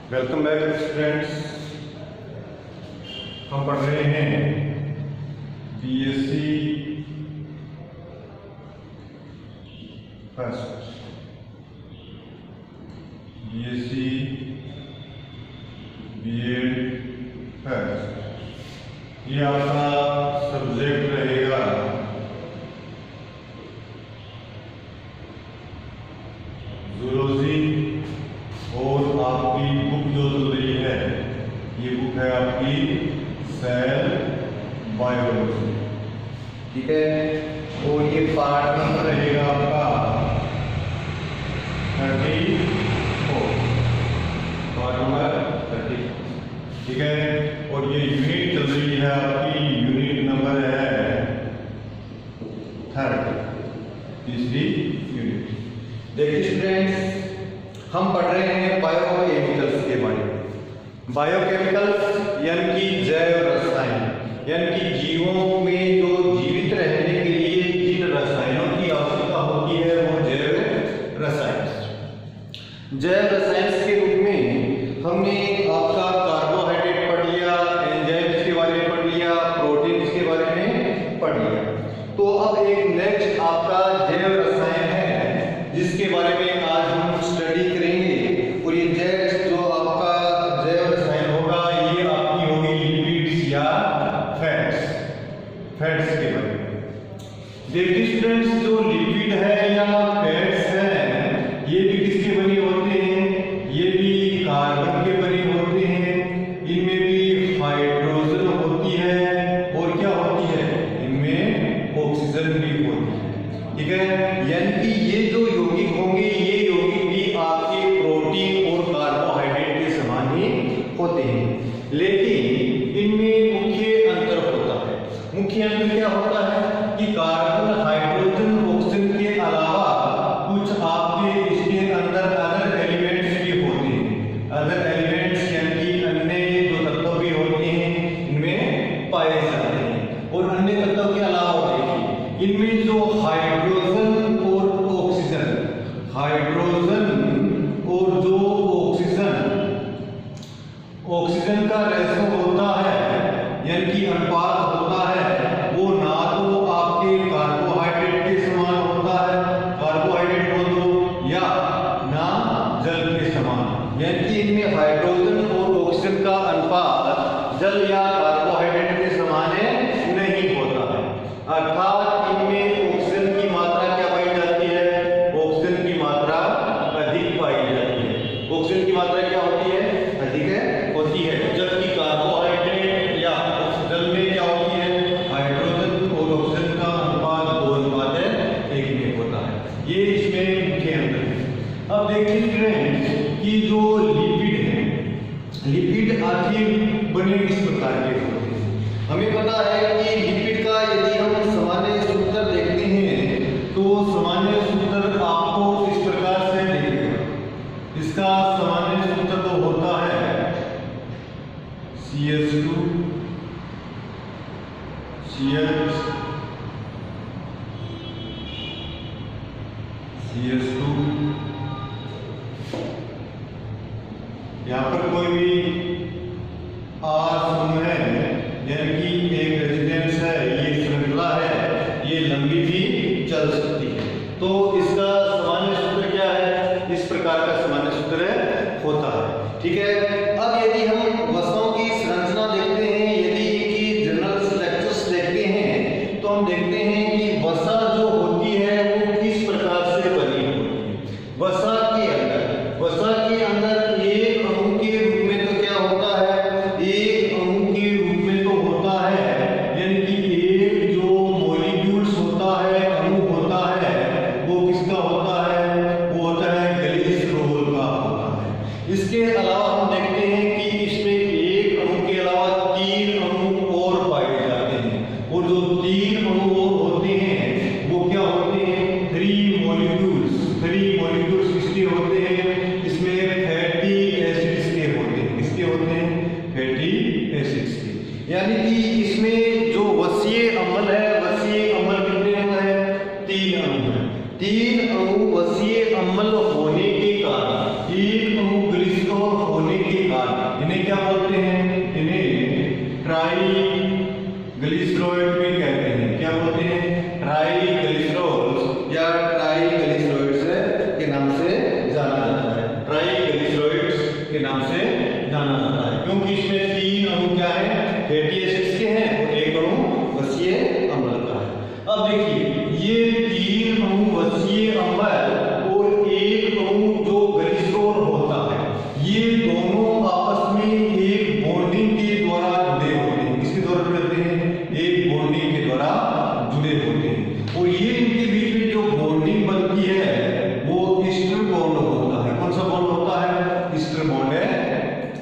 Welcome back students. हम पढ़ रहे हैं BSc first, BSc BEd first. ये आपका सब्जेक्ट रहेगा जूलॉजी। और आपकी बुक जो चल रही है, ये बुक है आपकी सेल बायोलॉजी, ठीक है। और ये पार्ट नंबर रहेगा आपका 34, पार्ट नंबर 30, ठीक है। और ये यूनिट चल रही है आपकी, यूनिट नंबर है 3rd, तीसरी यूनिट। देखिए स्टूडेंट्स, हम पढ़ रहे हैं बायोकेमिकल्स के बारे में। बायोकेमिकल्स यानी कि जैव रसायन, यानी कि जीवों में जो जीवित रहने के लिए जिन रसायनों की आवश्यकता होती है वो जैव रसायन। जैव रसायन के रूप में हमने आपका कार्बोहाइड्रेट पढ़ लिया, एंजाइम्स के बारे में पढ़ लिया, प्रोटीन्स के बारे में पढ़ लिया। तो अब एक नेक्स्ट आपका जैव रसायन है जिसके बारे में आज हम स्टडी करेंगे। और ये जैव जो आपका जैव रसायन होगा, ये आपकी होगी लिपिड्स या फैट्स, फैट्स के बारे में। देखिए स्टूडेंट्स, जो लिपिड है या फैट्स हैं, ये भी किसके बने होते हैं? ये भी कार्बन के बने होते हैं। इनमें भी हाइड्रोजन होती है और क्या होती है? इनमें ऑक्सीजन भी होती है, ठीक है। यानी कि ये जो यौगिक होंगे, ये यौगिक भी आपके प्रोटीन और कार्बोहाइड्रेट के समान ही होते हैं, लेकिन इनमें मुख्य अंतर होता है। मुख्य अंतर क्या होता है कि कार्बन, हाइड्रोजन, ऑक्सीजन के अलावा कुछ आपके इसके अंदर अदर एलिमेंट्स भी होते हैं। अदर एलिमेंट्स यानी कि अन्य जो तत्व भी होते हैं इनमें पाए जाते हैं। और अन्य तत्व के अलावा देखिए, इनमें जो हाइड्रोजन और ऑक्सीजन, हाइड्रोजन और जो ऑक्सीजन का रेशो होता है, यानी कि अनुपात होता है, वो ना तो आपके कार्बोहाइड्रेट के समान होता है, कार्बोहाइड्रेट हो तो, या ना जल के समान। यानी कि इनमें हाइड्रोजन और ऑक्सीजन का अनुपात जल या कार्बोहाइड्रेट के समान नहीं होता है। अर्थात इनमें ऑक्सीजन की मात्रा क्या पाई जाती है? ऑक्सीजन की मात्रा अधिक पाई जाती है। ऑक्सीजन की मात्रा क्या होती है? अधिक होती है। जबकि कार्बोहाइड्रेट या जल में क्या होती है? हाइड्रोजन और ऑक्सीजन का अनुपात 2:1 में होता है। ये इसमें मुख्य अंतर है। अब देखिए स्टूडेंट्स कि जो लिपिड है, लिपिड आखिर बने किस प्रकार के होते हैं? हमें पता है कि लिपिड का यदि हम सामान्य सूत्र देखते हैं तो सामान्य सूत्र आपको इस प्रकार से दिखेगा। इसका सामान्य सूत्र तो होता है CH2 CH CH2। यहाँ पर कोई भी R समूह है, यानी कि एक रेजिडेंस है, ये श्रृंखला है, ये लंबी भी चल सकती है। तो इसका सामान्य सूत्र क्या है? इस प्रकार का सामान्य सूत्र होता है, ठीक है। अब यदि हम वसों की संरचना देखते हैं, यदि कि जनरल स्ट्रक्चर्स देखते हैं, तो हम देखते हैं कि वसा जो होती है वो किस प्रकार से बनी होती है। वसा के अंदर एक अणु के रूप में तो क्या होता है? एक अणु के रूप में तो होता है, यानी कि एक जो मॉलिक्यूल्स होता है, अणु होता है, वो किसका होता है? वो होता है ग्लिसरॉल का होता है। इसके अलावा हम देखते हैं कि इसमें एक अणु के अलावा 3 अणु और पाए जाते हैं। और जो 3 अणु और होते हैं वो क्या होते हैं? 3 मॉलिक्यूल्स। 3 मॉलिक्यूल्स किसके होते हैं? इसमें फैटी एसिड्स के होते हैं। किसके होते हैं? फैटी एसिड्स के। यानी कि इसमें जो वसीय अम्ल है, वसीय अम्ल कितने अणु हैं? 3 अणु हैं। 3 अणु वसीय अम्ल होने के कारण, एक अणु ग्लिसरॉल होने के नाम से जाना जाता है, क्योंकि इसमें 3 अणु क्या है, फैटी एसिड्स के हैं और 1 अणु वसीय अम्ल का है। अब देखिए ये 3 अणु वसीय अम्ल और 1 अणु जो ग्लिसरॉल होता है, ये दोनों आपस में एक बॉन्डिंग के द्वारा जुड़े होते हैं। किसके द्वारा जुड़े होते हैं? एक बॉन्डिंग के द्वारा जुड़े होते हैं। और ये इनके बीच में जो बॉन्डिंग बनती है वो ईस्टर बॉन्ड होता है। कौन सा बॉन्ड होता है? ईस्टर बॉन्ड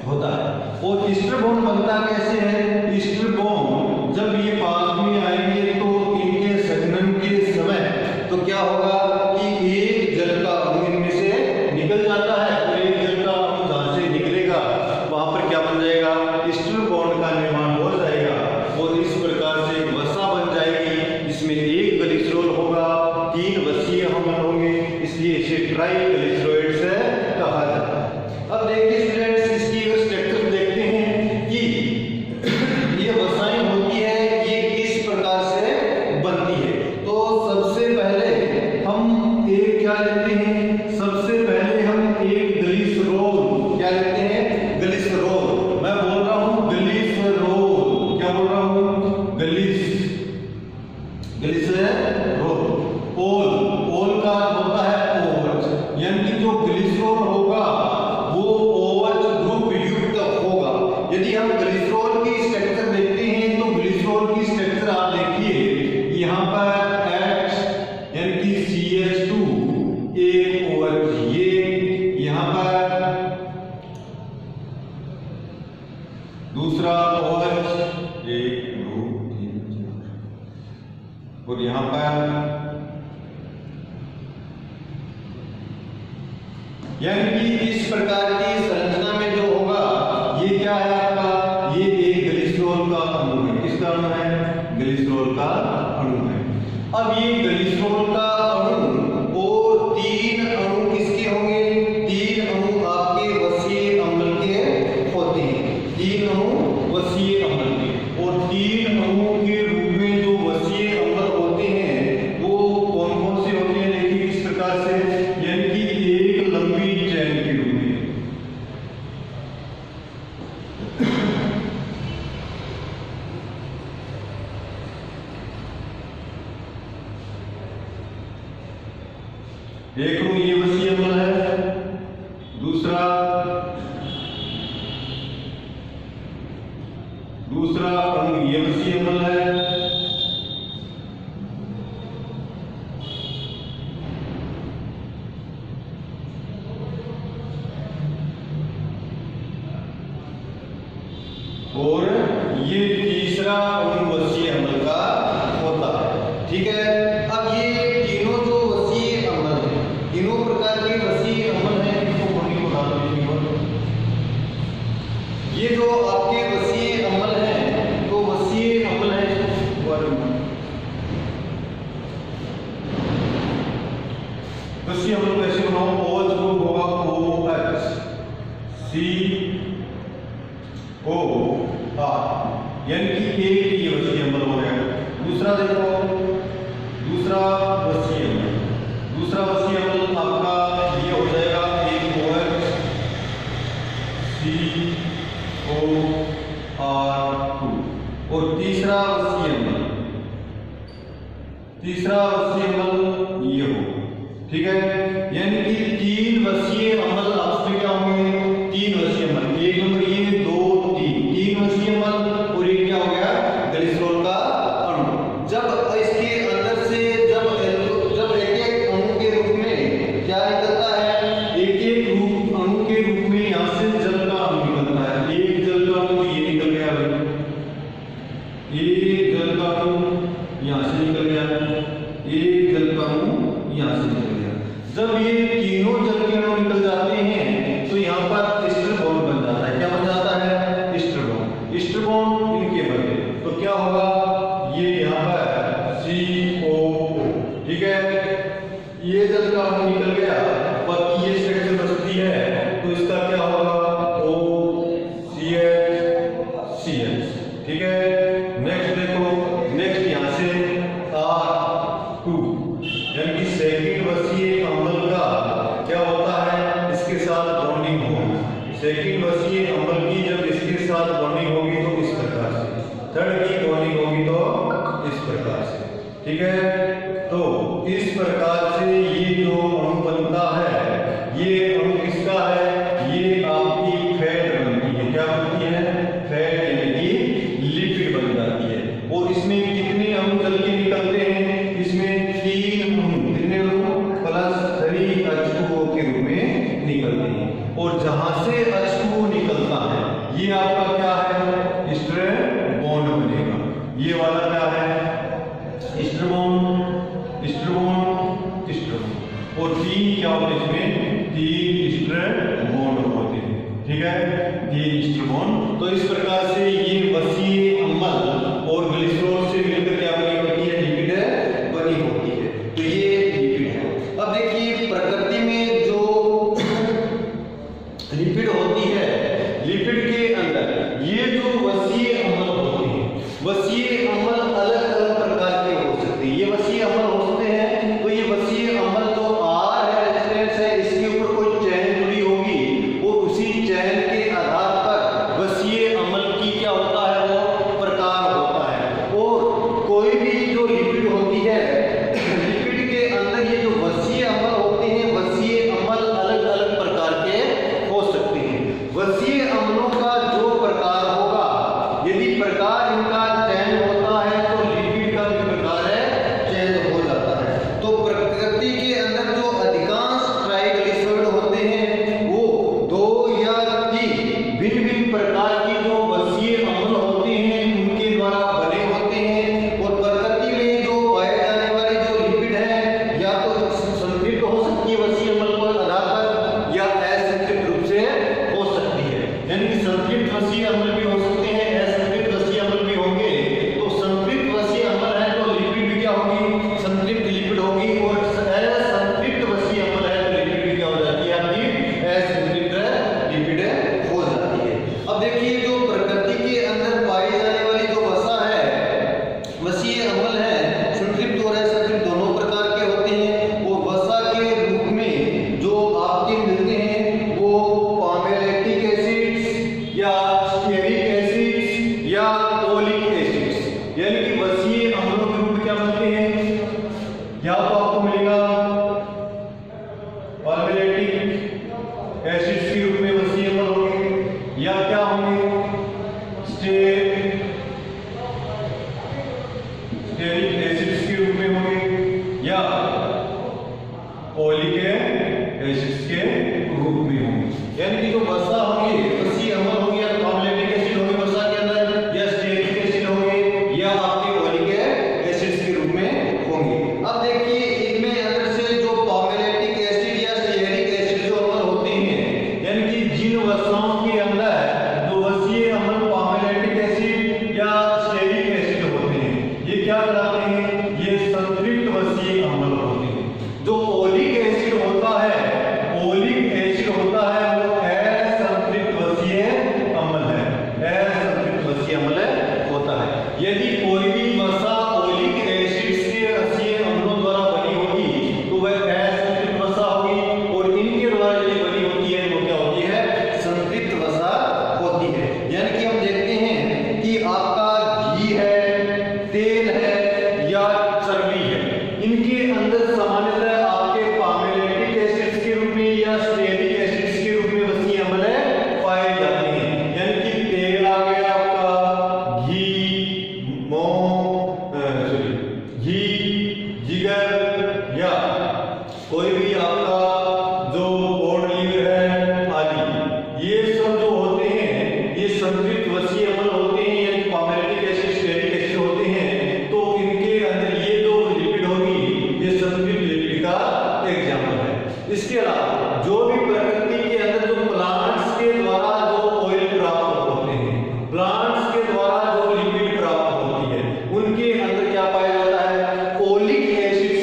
होता है। और ईस्टर बॉन्ड बनता कैसे है? ईस्टर बॉन्ड जब ये पास में आएंगे तो इनके संघनन के समय तो क्या होगा कि एक जल का अणु इनमें से निकल जाता है और एक जल का अणु जहां से निकलेगा वहां पर क्या बन जाएगा? ईस्टर बॉन्ड का निर्माण हो जाएगा और इस प्रकार से एक वसा बन जाएगी। इसमें 1 ग्लिसरॉल होगा, 3 वसीय अम्ल होंगे, इसलिए इसे ट्राइग्लिसराइड्स कहा जाता है। अब देखिए स्टूडेंट्स, इसकी स्ट्रक्चर देखते हैं कि ये वसाएं होती है ये किस प्रकार से बनती है। तो सबसे पहले हम एक क्या लेते हैं? सबसे पहले हम एक ग्लिसरॉल क्या लेते हैं? ग्लिसरॉल। मैं बोल रहा हूं ग्लिसरॉल। क्या बोल रहा हूं? ग्लिसरॉल। ओल का होता है OH, यानी कि जो ग्लिसरॉल होगा वो OH ग्रुप युक्त होगा। यदि हम ग्लिसरॉल की स्ट्रक्चर देखते हैं तो ग्लिसरॉल की स्ट्रक्चर आप देखिए, यहाँ पर H यानी कि CH2 एक OH, ये यहाँ पर दूसरा OH 1 2 3 4 और यहाँ पर यानी कि इस प्रकार की संरचना में जो होगा ये क्या है आपका? ये एक ग्लिसरॉल का अणु है। किसका अणु है? ग्लिसरॉल का अणु है। अब ये ग्लिसरॉल का अणु और 3 अणु किसके होंगे? 3 अणु आपके वसीय अम्ल के होते हैं। 3 अणु वसीय अम्ल के, और 3 अणुओं के रूप में जो वसीय अम्ल होते हैं वो कौन कौन से होते हैं? देखिए किस प्रकार से, यानी कि एक लंबी चैन के रूप में। एक अणु ये वसीय अम्ल है, दूसरा अणु ये वसीय अम्ल है, और ये तीसरा अणु वसीय अम्ल का होता है। ठीक है। अब ये तीनों जो वसीय अम्ल है, तीनों प्रकार के वसीय अम्ल हैं, इनको पानी को डाल दीजिए। ये जो आपके वसीय अम्ल हैं, तो वसीय अम्ल है वसीय अम्ल कैसे बनाओ? OH ग्रुप होगा OH COR, यानी कि एक ये वसीय अम्ल हो गया। दूसरा देखो, दूसरा वसीय अम्ल आपका ये हो जाएगा एक OH COR2, और तीसरा वसीय अम्ल ये हो। ठीक है। यानी कि 3 वसीय अम्ल आपस में क्या होंगे? 3 वसीय अम्ल, एक नंबर ये 2 3 वसीय अम्ल, और ये क्या हो गया? ग्लिसरॉल का अणु। जब इसके अंदर से जब एक अणु के रूप में क्या निकलता है? एक अणु के रूप में यहाँ से जल का अणु निकलता है। एक जल का अणु ये निकल गया भाई, एक जल का अणु यहाँ से निकल गया, एक जल का अणु यहाँ से निकल गया। जब ये तीनों जल के अणु निकल जाते हैं तो यहाँ सेकंड वसीय अम्ल की जब इसके साथ बॉन्डिंग होगी तो इस प्रकार से, थर्ड की बॉन्डिंग होगी तो इस प्रकार से, ठीक है। तो इस प्रकार से ये जो अणु बनता है, ये अणु किसका है, ये आपकी फैट बनती है। क्या बनती है? फैट यानी कि लिपिड बन जाती है। और इसमें कितने अणु चल के निकलते हैं? इसमें 3 अणु, कितने अणु? प्लस 3 H2O के रूप में निकलते हैं। और जहां से H2O निकलता है ये आपका क्या है? एस्टर बॉन्ड बनेगा। ये वाला क्या है? Ester bond, ester bond, ester bond. और 3 क्या होते हैं इसमें? 3 एस्टर बॉन्ड होते हैं, ठीक है, 3 एस्टर बॉन्ड। तो इस प्रकार से ये वसीय अम्ल और ग्लिसरॉल से मिलकर क्या बनी होती है? लिपिड बनी होती है। तो ये लिपिड है। अब देखिए प्रकृति में जो लिपिड होती है, लिपिड के अंदर ये जो वसीय अम्ल होते हैं, वसीय अम्ल अलग अलग प्रकार के हो सकते हैं। ये वसीय अम्ल हो सकते हैं, तो ये वसीय अम्ल जो R है, रेजिस्टेंस है, इसके ऊपर कोई चैन जुड़ी होगी और उसी चैन के आधार पर वसीय अम्ल की क्या होता है? वो प्रकार होता है। और कोई भी जो लिपिड होती है, लिपिड के अंदर ये जो वसीय अम्ल होते हैं, वसीय अम्ल अलग अलग प्रकार के हो सकते हैं। वसीय अम्लों का जो प्रकार होगा, यदि प्रकार इनका चेंज होता है तो लिपिड का भी प्रकार है चेंज हो जाता है। तो प्रकृति के अंदर जो अधिकांश ट्राइग्लिसराइड होते हैं वो 2 या 3 भिन्न भिन्न प्रकार की जो वसीय अम्ल होते हैं उनके द्वारा बने होते हैं। और प्रकृति में जो पाए जाने वाले जो लिपिड है या तो संतृप्त हो सकती है वसीय अम्ल के आधार पर या असंतृप्त रूप से हो सकती है। यानी कि संतृप्त वसीय अम्ल भी हो सकते हैं, असंतृप्त वसीय अम्ल भी होंगे। तो संतृप्त वसीय अम्ल है तो लिपिड भी क्या होगी? संतृप्त लिपिड होगी। और असंतृप्त वसीय अम्ल है तो लिपिड भी क्या हो जाती है? आपकी असंतृप्त लिपिड हो जाती है। अब देखिए जो प्रकृति के अंदर पाई जाने वाली जो वसा है, वसीय अम्ल है, संतृप्त और असंतृप्त दोनों प्रकार के होते हैं। और वसा के रूप में जो आपके मिलते हैं वो पामेलेटिक एसिड्स या स्टेरिक एसिड्स या ओलिक एसिड्स, यानी कि वसीय अम्लों के रूप में क्या मिलते हैं? या तो आपको मिलेगा पामेलेटिक एसिड्स के रूप में वसीय अम्ल होंगे, या क्या होंगे? स्टेरिक एसिड्स के रूप में होंगे, या ओलिक एसिड्स के रूप में होंगे। यानी कि जो वसा होंगे, वसीय अम्ल होंगे, या पामेलेटिक एसिड होंगे वसा के अंदर, या स्टेरिक एसिड होंगे, या आपके ओलिक एसिड्स के रूप में होंगे। अब देखिए इनमें अंदर से जो पामेलेटिक एसिड या स्टेरिक एसिड जो अम्ल होते हैं, यानी कि जिन वसाओं के अंदर जो वसीय अम्ल पामेलेटिक एसिड या स्टेरिक एसिड होते हैं, ये क्या कहलाते हैं? ये संतृप्त वसीय अम्ल होते हैं। जो ओलिक एसिड होता है, ओलिक एसिड होता है वो असंतृप्त वसीय अम्ल है, असंतृप्त वसीय अम्ल होता है। यदि कोई भी वसा ओलिक एसिड से वसीय अम्लों द्वारा बनी होगी तो वह असंतृप्त वसा होगी, और इनके द्वारा यदि बनी होती है वो क्या होती है? संतृप्त वसा होती है। यानी कि हम देखते हैं कि आपका घी है, तेल है या चर्बी है, इनके अंदर सामान्यतः आपके पामेलेटिक एसिड्स के रूप में या स्टेरिक एसिड्स के रूप में वसीय अम्ल पाए जाते हैं। यानी कि तेल आ गया आपका, घी, घी, जिगर, या कोई भी आपका जो कॉर्न लीवर है आदि, ये सब जो होते हैं ये संतृप्त वसीय अम्ल होते हैं, यानी पामेलेटिक एसिड, स्टेरिक एसिड होते हैं। तो इनके अंदर ये जो लिपिड होगी ये संतृप्त लिपिड का एग्जाम्पल है। इसके अलावा जो भी प्रकृति के अंदर जो प्लांट्स के द्वारा जो ऑयल प्राप्त होते हैं, प्लांट्स के द्वारा जो लिपिड प्राप्त होती है, उनके अंदर क्या पाया जाता है? ओलिक एसिड्स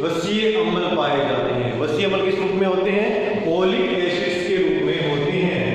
वसीय अम्ल पाए जाते हैं। वसीय अम्ल किस रूप में होते हैं? ओलिक एसिड्स के रूप में होते हैं।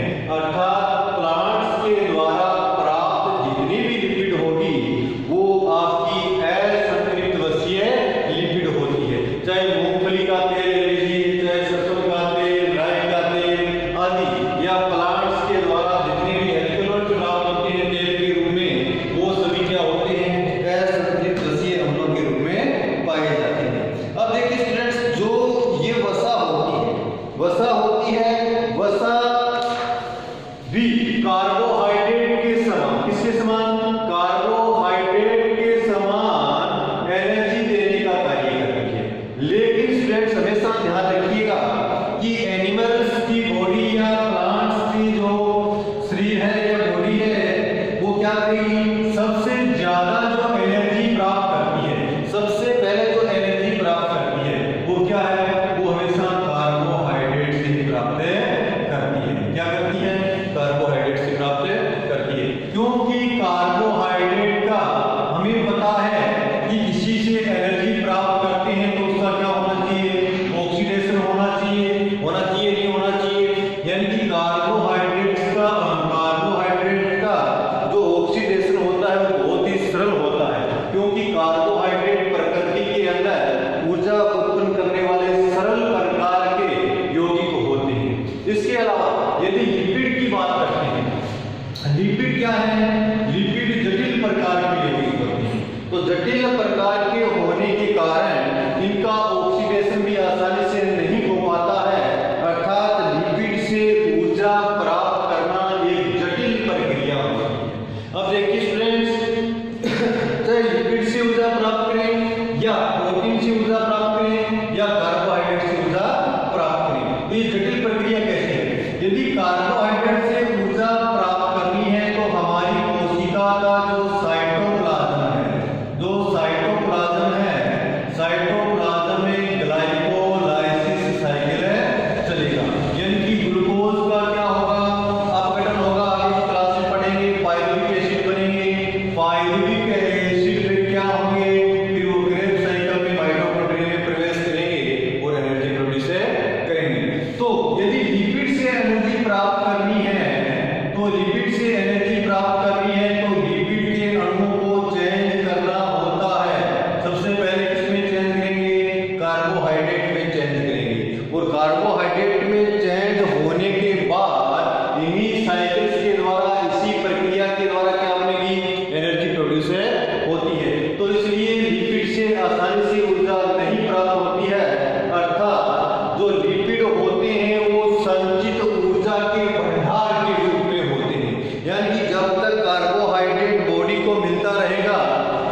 कार्बोहाइड्रेट का जो ऑक्सीडेशन होता है वो बहुत ही सरल होता है, क्योंकि कार्बोहाइड्रेट प्रकृति के अंदर ऊर्जा उत्पन्न करने वाले सरल प्रकार के यौगिक होते हैं। इसके अलावा यदि लिपिड की बात करते हैं, लिपिड क्या है? लिपिड जटिल प्रकार के यौगिक होते हैं। तो जटिल प्रकार के होने के कारण इनका ऑक्सीडेशन भी आसानी से नहीं हो पाता है, अर्थात लिपिड से ऊर्जा प्राप्त करना एक जटिल प्रक्रिया होती है। अब देखिए स्टूडेंट्स, चाहे लिपिड से ऊर्जा प्राप्त करें या प्रोटीन से ऊर्जा प्राप्त करें या कार्बोहाइड्रेट से ऊर्जा प्राप्त करें, तो ये जटिल प्रक्रिया कैसे है? यदि कार्बोहाइड्रेट से ऊर्जा प्राप्त करनी है तो हमारी कोशिका का जो साइटोप्लाज्म है, साइटोप्लाज्म में ग्लाइकोलाइसिस साइकिल चलेगा, यानी कि ग्लूकोज का क्या होगा? अपघटन होगा। आगे की क्लास में पढ़ेंगे, पायरुविक एसिड बनेंगे, पायरुविक एसिड फिर क्या होंगे? फिर वो क्रेब्स साइकिल में माइटोकॉन्ड्रिया में प्रवेश करेंगे और एनर्जी प्रोड्यूस करेंगे। तो यदि लिपिड से एनर्जी प्राप्त करनी है, तो लिपिड से एनर्जी प्राप्त करनी है तो लिपिड के अणुओं को चेंज करना होता है। सबसे पहले किसमें चेंज करेंगे? कार्बोहाइड्रेट में चेंज करेंगे, और कार्बोहाइड्रेट में चेंज होने के बाद इन्हीं साइकिल्स के द्वारा, इसी प्रक्रिया के द्वारा क्या बनेगी? एनर्जी प्रोड्यूस होती है। तो इसलिए लिपिड से आसानी से ऊर्जा नहीं प्राप्त होती है, अर्थात जो लिपिड होते हैं वो संचित ऊर्जा के भंडार के रूप में होते हैं, यानी कि जब तक कार्बोहाइड्रेट बॉडी को मिलता रहेगा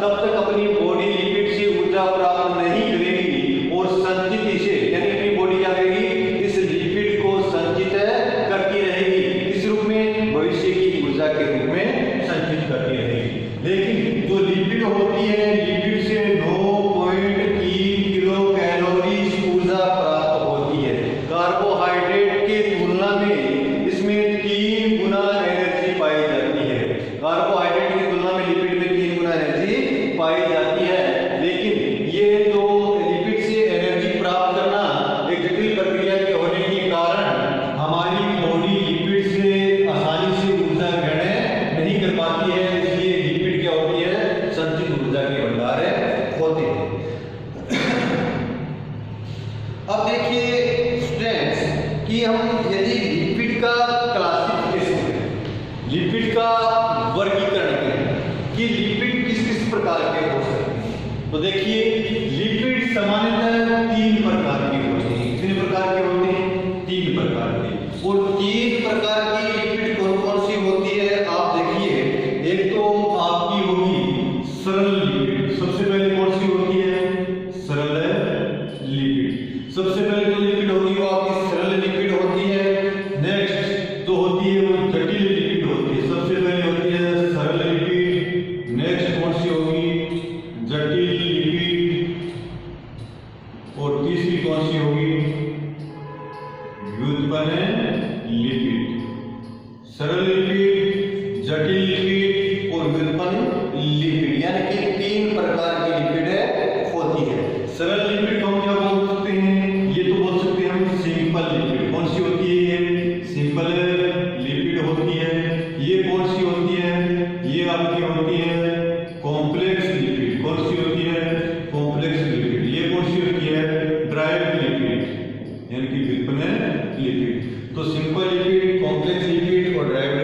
तब तक अपनी बॉडी लिपिड से ऊर्जा प्राप्त नहीं करेगी और संचित इसे, यानी अपनी बॉडी क्या करेगी? इस लिपिड को संचित करती रहेगी, इस रूप में भविष्य की ऊर्जा के रूप में संचित करती रहेगी। लेकिन जो लिपिड होती है, लिपिड से 9.3 किलो कैलोरीज ऊर्जा प्राप्त होती है। कार्बोहाइड्रेट के तुलना में इसमें 3 गुना एनर्जी पाई जाती है। कार्बोहाइड्रेट की तुलना में लिपिड में 3 गुना एनर्जी पाई जाती है। लेकिन ये जो लिपिड से एनर्जी प्राप्त करना एक जटिल प्रक्रिया के होने के कारण हमारी बॉडी लिपिड से आसानी से ऊर्जा ग्रहण नहीं कर पाती है, इसलिए लिपिड क्या होती है? संचित ऊर्जा के भंडार होते हैं। अब देखिए स्टूडेंट्स कि हम यदि लिपिड का क्लासिफिकेशन करें, लिपिड का वर्गीकरण करें कि लिपिड किस किस प्रकार के हो सकते हैं, तो देखिए लिपिड सामान्यतः 3 प्रकार के होते हैं। कितने प्रकार के होते हैं? 3 प्रकार के। और 3 प्रकार की लिपिड कौन कौन सी होती है आप देखिए। एक तो आपकी होगी सरल लिपिड। सबसे पहले कौन सी होती है? सरल लिपिड। सबसे पहले जो लिपिड होगी वो आपकी सरल लिपिड होती है। नेक्स्ट जो होती है वो जटिल लिपिड होती है। सबसे पहले होती है सरल लिपिड, नेक्स्ट कौन सी होगी? जटिल लिपिड, और तीसरी कौन सी होगी? व्युत्पन्न लिपिड। सरल लिपिड, जटिल लिपिड और व्युत्पन्न लिपिड, यानी कि 3 प्रकार की लिपिड होती है। सरल लिपिड को हम क्या बोल सकते हैं? ये तो बोल सकते हैं हम सिंपल लिपिड। कौन सी होती है? सिंपल लिपिड होती है। ये कौन सी होती है? ये आपकी होती है कॉम्प्लेक्स लिपिड। कौन सी होती है? Complex lipid. ये कौन सी होती है? ड्राइव्ड लिपिड, यानी कि व्युत्पन्न लिपिड। तो सिंपल लिपिड, कॉम्प्लेक्स लिपिड और ड्राइव्ड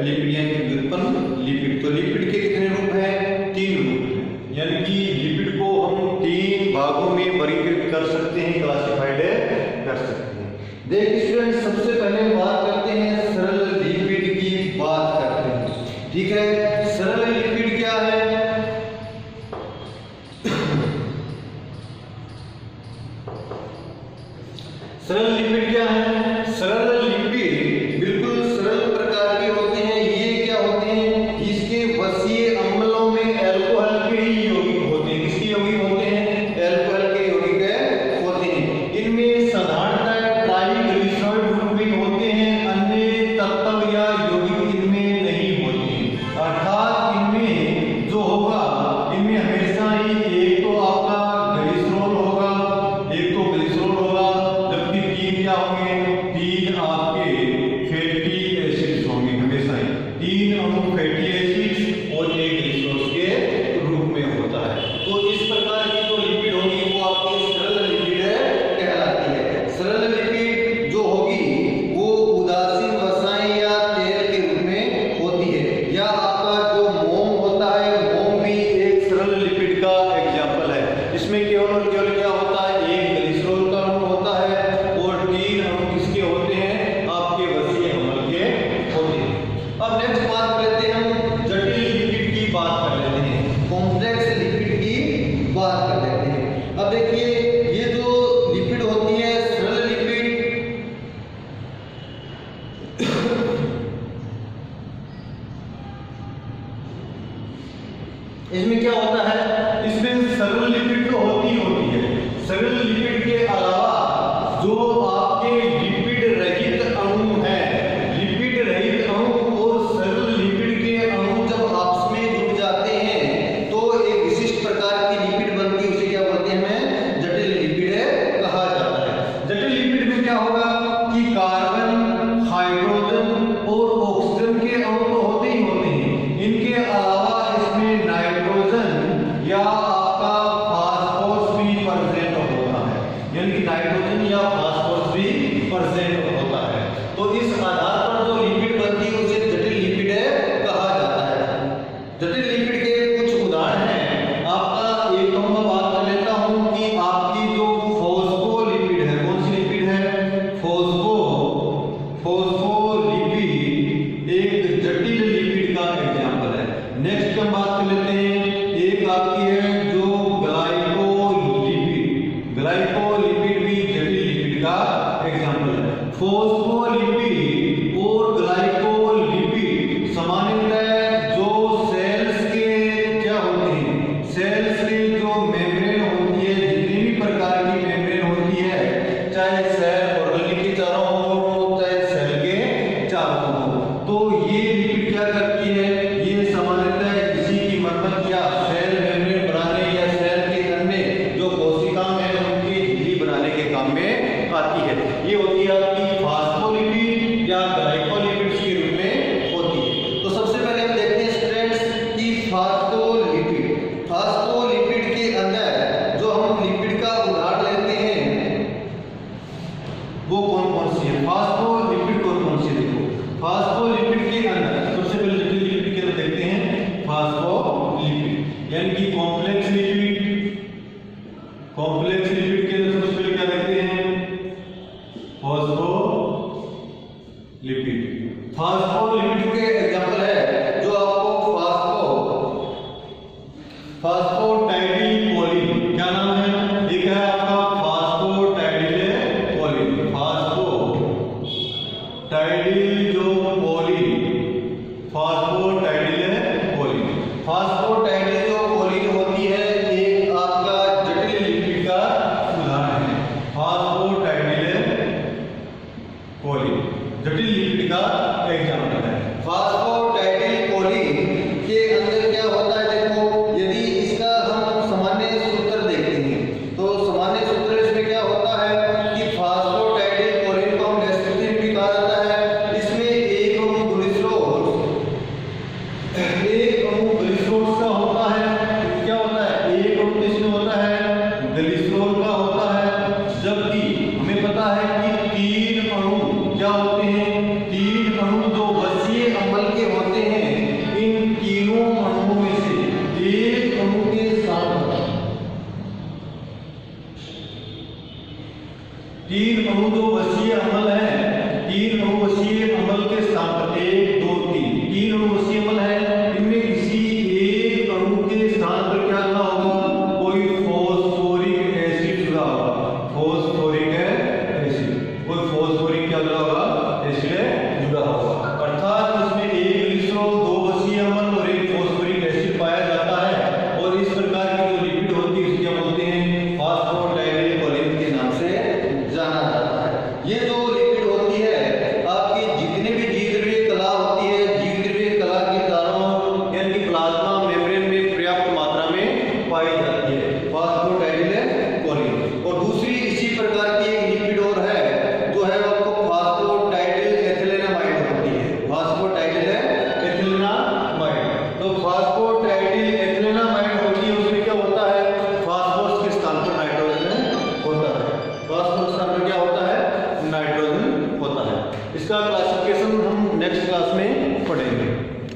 लिपिड, यानी कि व्युत्पन्न लिपिड। तो लिपिड के कितने रूप हैं? 3 रूप हैं, यानी कि लिपिड को हम 3 भागों में वर्गीकृत कर सकते हैं, क्लासिफाइड कर सकते हैं। देखिए स्टूडेंट, सबसे पहले बात करते हैं सरल लिपिड की बात करते हैं, ठीक है। सरल लिपिड क्या है? सरल लिपिड क्या है? सरल लिपिड बिल्कुल सरल प्रकार के होते हैं। ये क्या होते हैं? इसके वसीय अम्लों में अल्कोहल के ही यौगिक होते हैं। किसके यौगिक होते हैं? अल्कोहल के यौगिक होते हैं। इनमें साधारणतः ट्राइग्लिसराइड ग्रुप में होते हैं, अन्य तत्व या यौगिक इनमें नहीं होते हैं। अर्थात अब नेक्स्ट बात कर लेते हैं, हम जटिल लिपिड की बात कर लेते हैं, कॉम्प्लेक्स लिपिड की बात कर लेते हैं। अब देखिए ये जो लिपिड होती है सरल लिपिड, इसमें क्या होता है, इसमें सरल लिपिड तो होती है, सरल लिपिड के अलावा जो आपके लिपिड रहित अणु है, लिपिड रहित अणु और सरल लिपिड के अणु जब आपस में जुड़ जाते हैं तो एक विशिष्ट प्रकार की लिपिड बनती है, उसे क्या बोलते हैं, हमें जटिल लिपिड कहा जाता है। जटिल लिपिड में क्या होगा कि कार्बन, हाइड्रोजन और ऑक्सीजन के अणु तो होते ही होते हैं, इनके अलावा इसमें नाइट्रोजन या आपका फास्फोरस भी प्रेजेंट होता है, यानी कि नाइट्रोजन या फास्फोरस भी प्रेजेंट होता है। तो इस आधार पर जो लिपिड बनती है उसे जटिल लिपिड कहा जाता है। जटिल लिपिड के कुछ उदाहरण हैं, आपका एक तो मैं बात कर लेता हूं कि आपकी जो फॉस्फोलिपिड है, कौन सी लिपिड है, फॉस्फोलिपिड एक जटिल लिपिड का एग्जांपल है। नेक्स्ट हम बात कर लेते हैं, एक आपकी है जो ग्लाइकोलिपिड भी जटिल लिपिड का एग्जांपल है। फॉस्फोलिपिड और ग्लाइकोलिपिड सामान्यतः जो सेल्स के क्या होते हैं, सेल्स के जो मेम्ब्रेन होती है, जितनी भी प्रकार की मेम्ब्रेन होती है, चाहे सेल ऑर्गेनेल के चारों ओर, चाहे सेल के चारों ओर, तो ये लिपिड क्या करती है, ये सामान्यतः किसी की मरम्मत या सेल मेम्ब्रेन बनाने या सेल के अंदर जो कोशिकाएं हैं उनकी झिल्ली बनाने के काम में आती है। ये होती है आपकी फास्फोलिपिड या ग्लाइकोलिपिड्स के रूप में होती है। तो सबसे पहले हम देखते हैं स्टूडेंट्स कि फास्फोलिपिड के अंदर जो हम लिपिड का उदाहरण लेते हैं वो कौन कौन सी है, फास्फोलिपिड कौन कौन सी है। देखो फास्फोलिपिड के अंदर सबसे पहले जटिल लिपिड के अंदर देखते हैं फास्फोलिपिड, यानी कि कॉम्प्लेक्स लिपिड। कॉम्प्लेक्स लिपिड के अंदर सबसे पहले क्या देखते हैं, फास्फोलिपिड। फास्फोलिपिड के एग्जांपल है जो आपको फास्फो